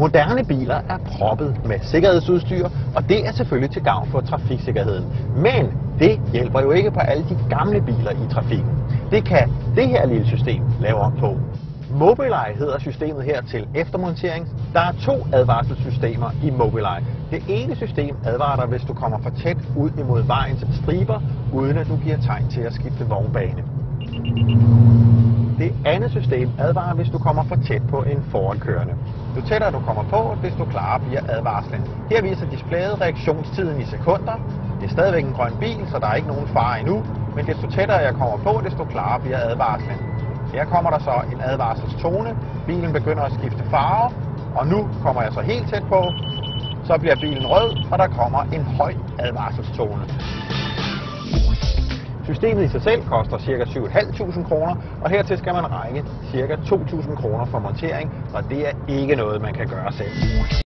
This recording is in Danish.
Moderne biler er proppet med sikkerhedsudstyr, og det er selvfølgelig til gavn for trafiksikkerheden. Men det hjælper jo ikke på alle de gamle biler i trafikken. Det kan det her lille system lave om på. Mobileye hedder systemet her til eftermontering. Der er 2 advarselssystemer i Mobileye. Det ene system advarer dig, hvis du kommer for tæt ud imod vejens striber, uden at du giver tegn til at skifte vognbane. Det andet system advarer, hvis du kommer for tæt på en forankørende. Jo tættere du kommer på, desto klarere bliver advarslen. Her viser displayet reaktionstiden i sekunder. Det er stadigvæk en grøn bil, så der er ikke nogen fare endnu, men desto tættere jeg kommer på, desto klarere bliver advarslen. Her kommer der så en advarselstone. Bilen begynder at skifte farve, og nu kommer jeg så helt tæt på. Så bliver bilen rød, og der kommer en høj advarselstone. Systemet i sig selv koster ca. 7.500 kroner, og hertil skal man regne ca. 2.000 kroner for montering, og det er ikke noget, man kan gøre selv.